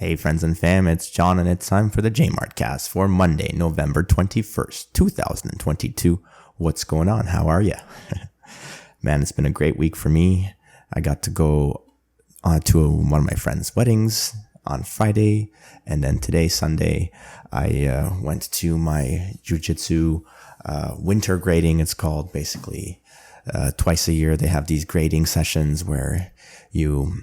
Hey friends and fam, it's John and it's time for the JMART CAST for Monday, November 21st, 2022. What's going on? How are you? Man, it's been a great week for me. I got to go to one of my friends' weddings on Friday, and then today, Sunday, I went to my jiu-jitsu winter grading, it's called. Basically, twice a year they have these grading sessions where you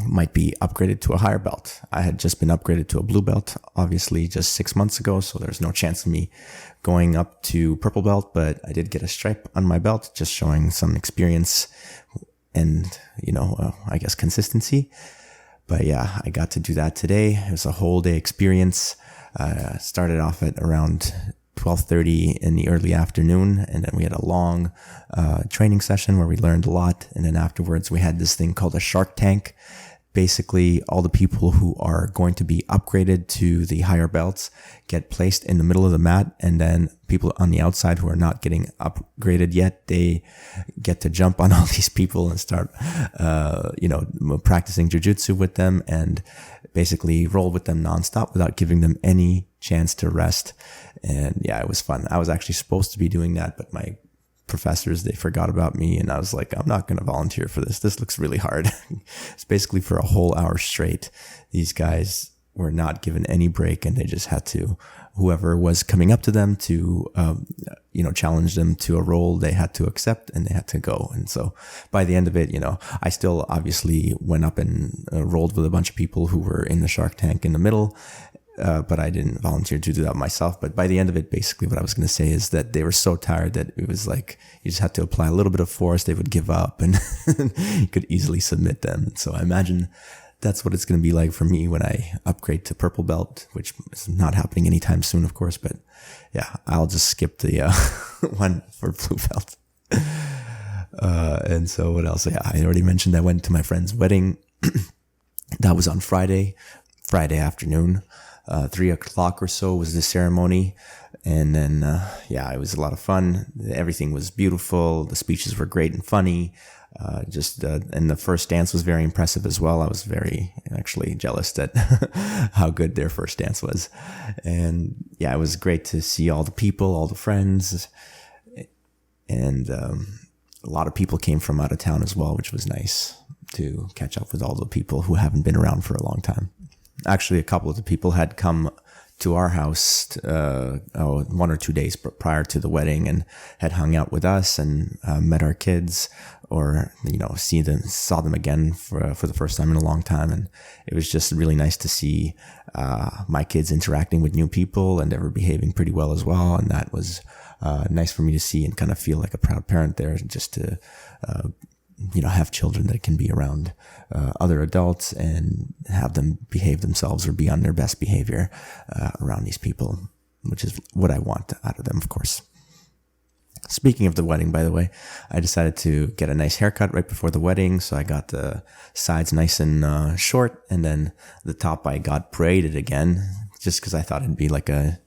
might be upgraded to a higher belt. I had just been upgraded to a blue belt, obviously, just 6 months ago, so there's no chance of me going up to purple belt, but I did get a stripe on my belt, just showing some experience and, I guess consistency. But yeah, I got to do that today. It was a whole day experience. Started off at around 12:30 in the early afternoon, and then we had a long training session where we learned a lot, and then afterwards we had this thing called a shark tank. Basically, all the people who are going to be upgraded to the higher belts get placed in the middle of the mat, and then people on the outside who are not getting upgraded yet, they get to jump on all these people and start practicing jiu-jitsu with them and basically roll with them nonstop without giving them any chance to rest. And yeah, it was fun. I was actually supposed to be doing that, but my professors, they forgot about me, and I was like, I'm not going to volunteer for this. This looks really hard. It's basically for a whole hour straight. These guys were not given any break, and they just had to, whoever was coming up to them to, challenge them to a role, they had to accept and they had to go. And so by the end of it, I still obviously went up and rolled with a bunch of people who were in the shark tank in the middle. But I didn't volunteer to do that myself. But by the end of it, basically what I was going to say is that they were so tired that it was like you just had to apply a little bit of force. They would give up and you could easily submit them. So I imagine that's what it's going to be like for me when I upgrade to purple belt, which is not happening anytime soon, of course. But yeah, I'll just skip the one for blue belt. And so what else? Yeah, I already mentioned I went to my friend's wedding. That was on Friday afternoon. 3 o'clock or so was the ceremony. And then, it was a lot of fun. Everything was beautiful. The speeches were great and funny. And the first dance was very impressive as well. I was very actually jealous at how good their first dance was. And yeah, it was great to see all the people, all the friends. And, a lot of people came from out of town as well, which was nice to catch up with all the people who haven't been around for a long time. Actually, a couple of the people had come to our house 1 or 2 days prior to the wedding and had hung out with us and met our kids, or saw them again for the first time in a long time. And it was just really nice to see my kids interacting with new people, and they were behaving pretty well as well. And that was nice for me to see and kind of feel like a proud parent there, just to have children that can be around other adults and have them behave themselves or be on their best behavior around these people, which is what I want out of them, of course. Speaking of the wedding, by the way, I decided to get a nice haircut right before the wedding. So I got the sides nice and short, and then the top I got braided again, just because I thought it'd be like a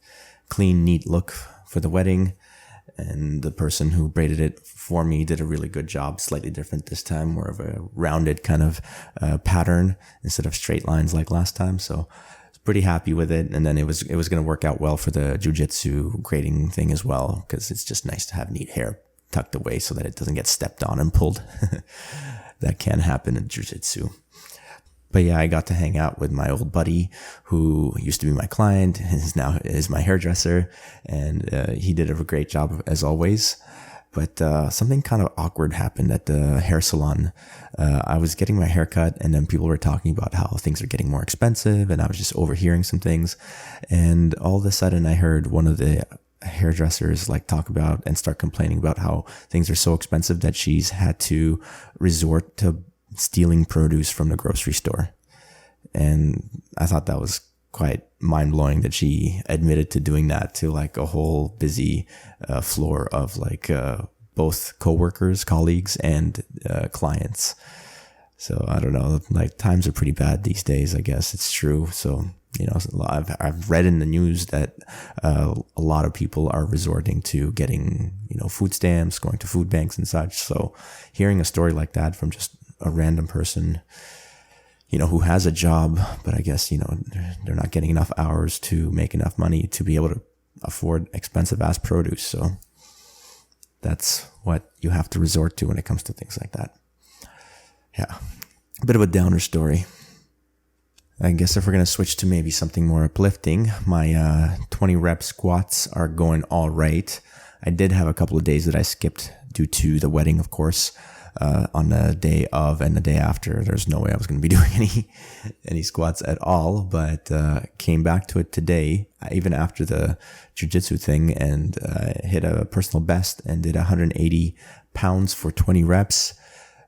clean, neat look for the wedding. And the person who braided it for me did a really good job, slightly different this time, more of a rounded kind of pattern instead of straight lines like last time. So I was pretty happy with it. And then it was going to work out well for the jiu-jitsu grading thing as well, because it's just nice to have neat hair tucked away so that it doesn't get stepped on and pulled. That can happen in jiu-jitsu. But yeah, I got to hang out with my old buddy who used to be my client, now is my hairdresser, and he did a great job as always. But something kind of awkward happened at the hair salon. I was getting my hair cut, and then people were talking about how things are getting more expensive, and I was just overhearing some things. And all of a sudden, I heard one of the hairdressers talk about and start complaining about how things are so expensive that she's had to resort to stealing produce from the grocery store. And I thought that was quite mind-blowing that she admitted to doing that to a whole busy floor of both coworkers, colleagues, and clients. So I don't know, times are pretty bad these days, I guess it's true. So I've read in the news that a lot of people are resorting to getting food stamps, going to food banks and such. So hearing a story like that from just a random person who has a job, but I guess, they're not getting enough hours to make enough money to be able to afford expensive ass produce. So that's what you have to resort to when it comes to things like that. Yeah. A bit of a downer story. I guess if we're going to switch to maybe something more uplifting, my 20 rep squats are going all right. I did have a couple of days that I skipped due to the wedding, of course. On the day of and the day after, there's no way I was going to be doing any squats at all, but came back to it today, even after the jiu-jitsu thing, and hit a personal best and did 180 pounds for 20 reps.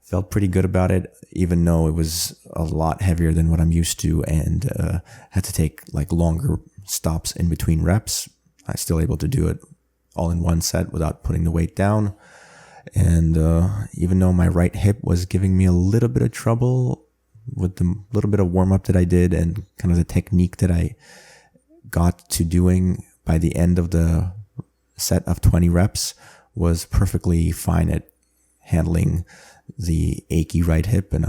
Felt pretty good about it, even though it was a lot heavier than what I'm used to, and had to take like longer stops in between reps. I was still able to do it all in one set without putting the weight down. And even though my right hip was giving me a little bit of trouble with the little bit of warm-up that I did and kind of the technique that I got to doing by the end of the set of 20 reps, was perfectly fine at handling the achy right hip, and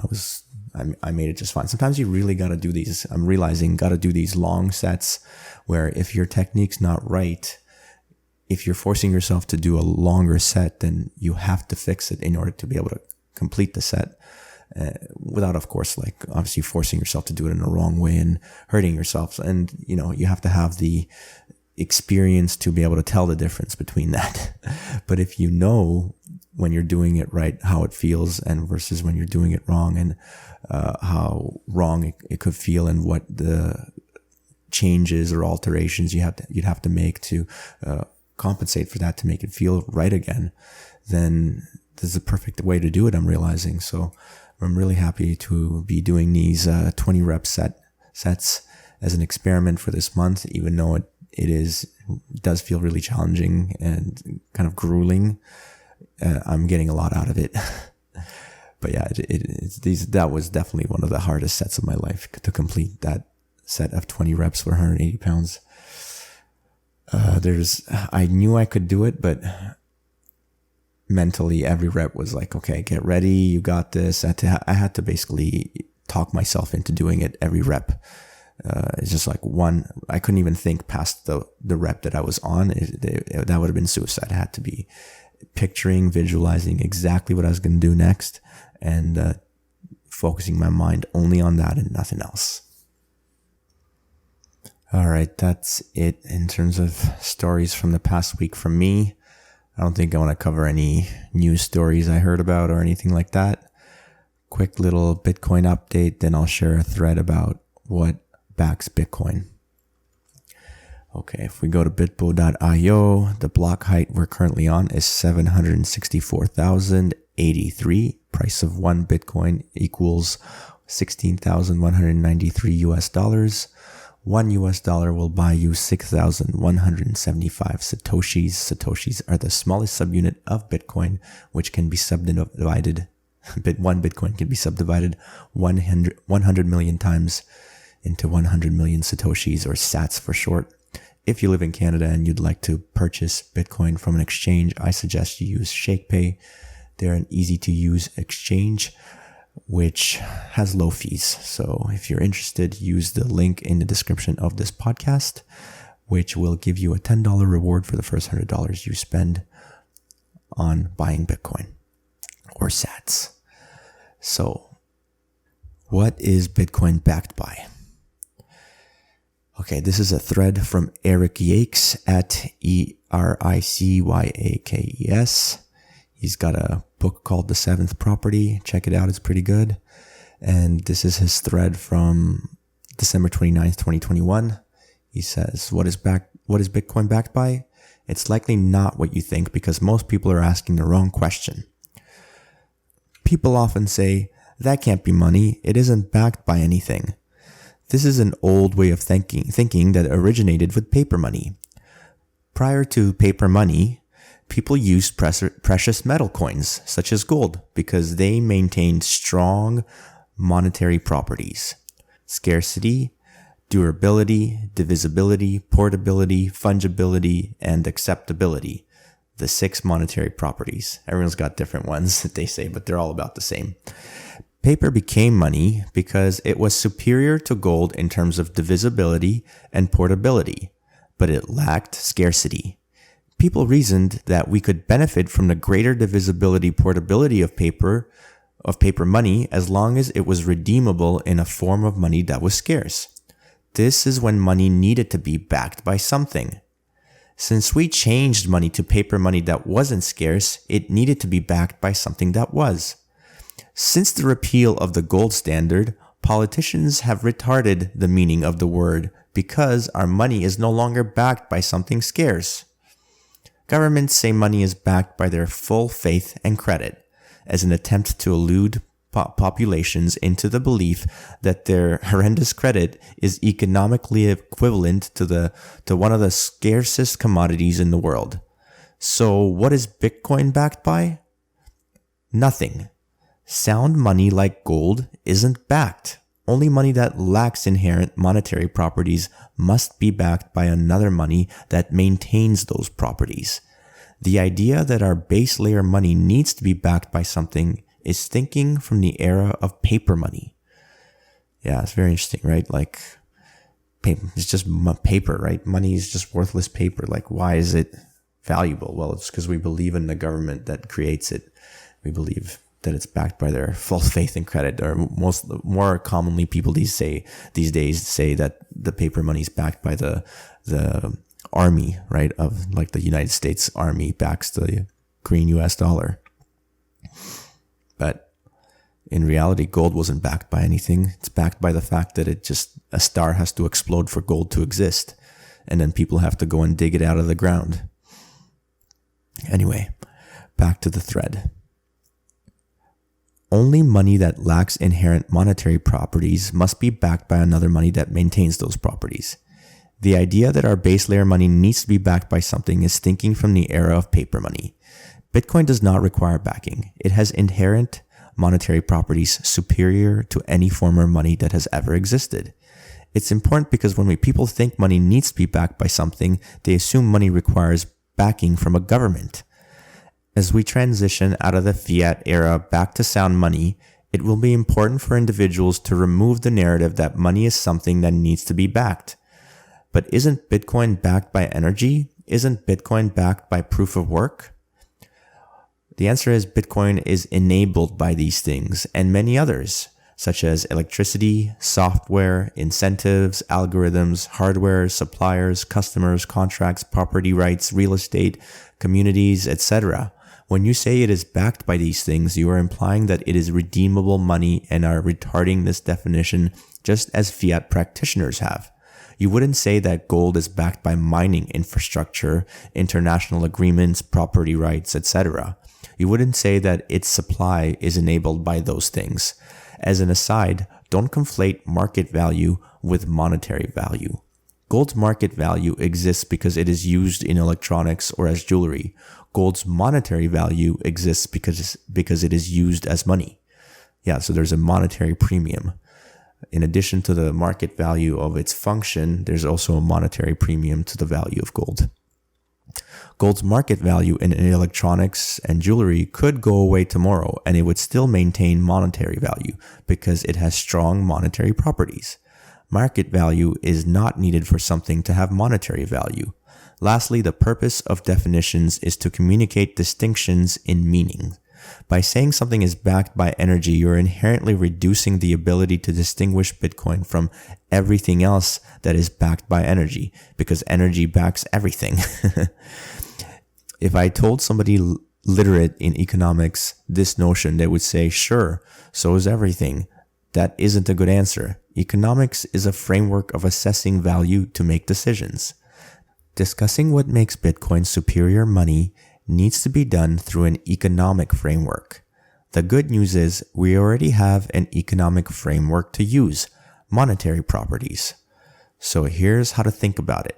I made it just fine. Sometimes you really got to do these, I'm realizing, got to do these long sets where if your technique's not right, if you're forcing yourself to do a longer set, then you have to fix it in order to be able to complete the set, without, of course, like obviously forcing yourself to do it in the wrong way and hurting yourself. And, you have to have the experience to be able to tell the difference between that. But if you know when you're doing it right, how it feels, and versus when you're doing it wrong, and how wrong it could feel, and what the changes or alterations you'd have to make to compensate for that to make it feel right again, then this is a perfect way to do it, I'm realizing. So I'm really happy to be doing these 20 rep sets as an experiment for this month, even though it does feel really challenging and kind of grueling. I'm getting a lot out of it. But yeah, that was definitely one of the hardest sets of my life, to complete that set of 20 reps for 180 pounds. I knew I could do it, but mentally every rep was like, okay, get ready, you got this. I had to basically talk myself into doing it every rep. It's just like I couldn't even think past the rep that I was on. That would have been suicide. I had to be picturing, visualizing exactly what I was going to do next, and focusing my mind only on that and nothing else. All right, that's it in terms of stories from the past week from me. I don't think I want to cover any news stories I heard about or anything like that. Quick little Bitcoin update, then I'll share a thread about what backs Bitcoin. Okay, if we go to bitbo.io, the block height we're currently on is 764,083. Price of one Bitcoin equals $16,193 US. $1 will buy you 6,175 Satoshis. Satoshis are the smallest subunit of Bitcoin, which can be subdivided. One Bitcoin can be subdivided 100 million times into 100 million Satoshis, or sats for short. If you live in Canada and you'd like to purchase Bitcoin from an exchange, I suggest you use Shakepay. They're an easy to use exchange which has low fees. So if you're interested, use the link in the description of this podcast, which will give you a $10 reward for the first $100 you spend on buying Bitcoin or sats. So what is Bitcoin backed by? Okay, this is a thread from Eric Yakes at ERICYAKES. He's got a book called The Seventh Property. Check it out. It's pretty good. And this is his thread from December 29th, 2021. He says, what is Bitcoin backed by? It's likely not what you think, because most people are asking the wrong question. People often say, that can't be money. It isn't backed by anything. This is an old way of thinking that originated with paper money. Prior to paper money, people used precious metal coins, such as gold, because they maintained strong monetary properties: scarcity, durability, divisibility, portability, fungibility, and acceptability. The 6 monetary properties. Everyone's got different ones that they say, but they're all about the same. Paper became money because it was superior to gold in terms of divisibility and portability, but it lacked scarcity. People reasoned that we could benefit from the greater divisibility portability of paper money as long as it was redeemable in a form of money that was scarce. This is when money needed to be backed by something. Since we changed money to paper money that wasn't scarce, it needed to be backed by something that was. Since the repeal of the gold standard, politicians have retarded the meaning of the word because our money is no longer backed by something scarce. Governments say money is backed by their full faith and credit as an attempt to elude populations into the belief that their horrendous credit is economically equivalent to one of the scarcest commodities in the world. So what is Bitcoin backed by? Nothing. Sound money like gold isn't backed. Only money that lacks inherent monetary properties must be backed by another money that maintains those properties. The idea that our base layer money needs to be backed by something is thinking from the era of paper money. Yeah, it's very interesting, right? Like, it's just paper, right? Money is just worthless paper. Like, why is it valuable? Well, it's because we believe in the government that creates it. We believe that it's backed by their full faith and credit. Or more commonly, people these days say that the paper money is backed by the army, right? Of like the United States Army backs the green US dollar. But in reality, gold wasn't backed by anything. It's backed by the fact that a star has to explode for gold to exist. And then people have to go and dig it out of the ground. Anyway, back to the thread. Only money that lacks inherent monetary properties must be backed by another money that maintains those properties. The idea that our base layer money needs to be backed by something is thinking from the era of paper money. Bitcoin does not require backing. It has inherent monetary properties superior to any form of money that has ever existed. It's important because when people think money needs to be backed by something, they assume money requires backing from a government. As we transition out of the fiat era back to sound money, it will be important for individuals to remove the narrative that money is something that needs to be backed. But isn't Bitcoin backed by energy? Isn't Bitcoin backed by proof of work? The answer is Bitcoin is enabled by these things and many others, such as electricity, software, incentives, algorithms, hardware, suppliers, customers, contracts, property rights, real estate, communities, etc. When you say it is backed by these things, you are implying that it is redeemable money and are retarding this definition just as fiat practitioners have. You wouldn't say that gold is backed by mining infrastructure, international agreements, property rights, etc. You wouldn't say that its supply is enabled by those things. As an aside, don't conflate market value with monetary value. Gold's market value exists because it is used in electronics or as jewelry. Gold's monetary value exists because it is used as money. Yeah, so there's a monetary premium. In addition to the market value of its function, there's also a monetary premium to the value of gold. Gold's market value in electronics and jewelry could go away tomorrow and it would still maintain monetary value because it has strong monetary properties. Market value is not needed for something to have monetary value. Lastly, the purpose of definitions is to communicate distinctions in meaning. By saying something is backed by energy, you're inherently reducing the ability to distinguish Bitcoin from everything else that is backed by energy, because energy backs everything. If I told somebody literate in economics this notion, they would say, sure, so is everything. That isn't a good answer. Economics is a framework of assessing value to make decisions. Discussing what makes Bitcoin superior money needs to be done through an economic framework. The good news is we already have an economic framework to use, monetary properties. So here's how to think about it.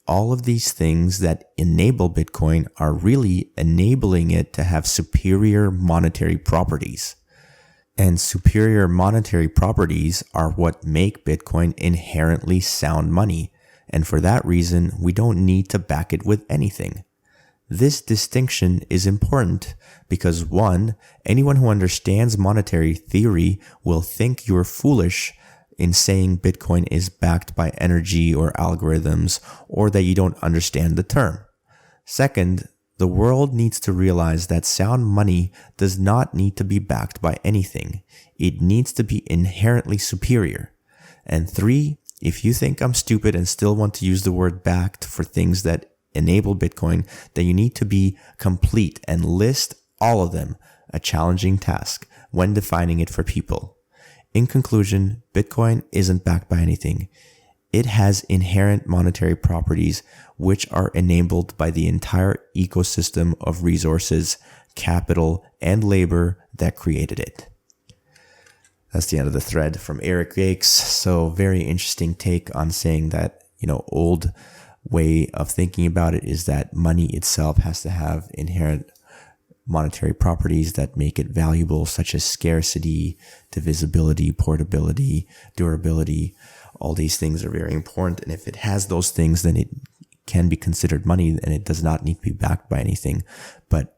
All of these things that enable Bitcoin are really enabling it to have superior monetary properties. And superior monetary properties are what make Bitcoin inherently sound money. And for that reason, we don't need to back it with anything. This distinction is important because 1, anyone who understands monetary theory will think you're foolish in saying Bitcoin is backed by energy or algorithms, or that you don't understand the term. 2nd, the world needs to realize that sound money does not need to be backed by anything. It needs to be inherently superior. And 3, if you think I'm stupid and still want to use the word backed for things that enable Bitcoin, then you need to be complete and list all of them, a challenging task when defining it for people. In conclusion, Bitcoin isn't backed by anything. It has inherent monetary properties which are enabled by the entire ecosystem of resources, capital, and labor that created it. That's the end of the thread from Eric Yakes. So very interesting take on saying that, old way of thinking about it is that money itself has to have inherent monetary properties that make it valuable, such as scarcity, divisibility, portability, durability. All these things are very important. And if it has those things, then it can be considered money and it does not need to be backed by anything. But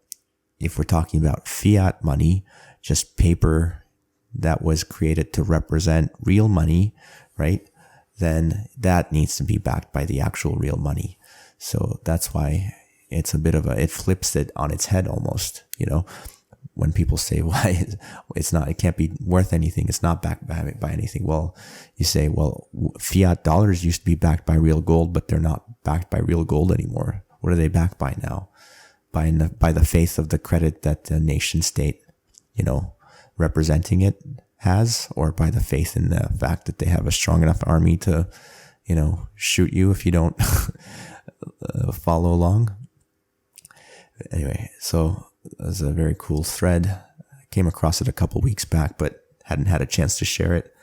if we're talking about fiat money, just paper that was created to represent real money, right? Then that needs to be backed by the actual real money. So that's why it's a bit of it flips it on its head almost, when people say, why it can't be worth anything. It's not backed by anything. Well, you say, fiat dollars used to be backed by real gold, but they're not backed by real gold anymore. What are they backed by now? By the faith of the credit that the nation state, representing it has, or by the faith in the fact that they have a strong enough army to, shoot you if you don't follow along. Anyway, so it was a very cool thread. I came across it a couple weeks back, but hadn't had a chance to share it.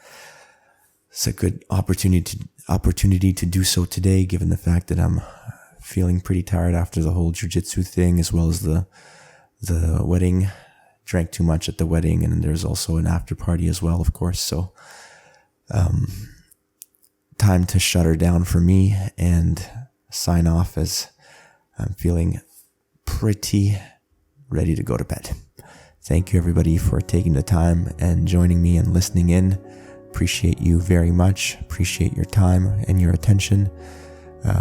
It's a good opportunity to do so today, given the fact that I'm feeling pretty tired after the whole jiu-jitsu thing, as well as the wedding. Drank too much at the wedding, and there's also an after party as well, of course. So, time to shut her down for me and sign off, as I'm feeling pretty ready to go to bed. Thank you, everybody, for taking the time and joining me and listening in. Appreciate you very much. Appreciate your time and your attention.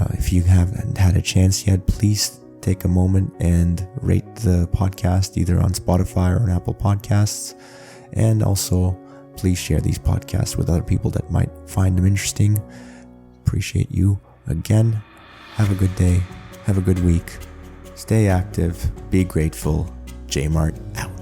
If you haven't had a chance yet, please take a moment and rate the podcast either on Spotify or on Apple Podcasts. And also, please share these podcasts with other people that might find them interesting. Appreciate you again. Have a good day. Have a good week. Stay active. Be grateful. J-Mart out.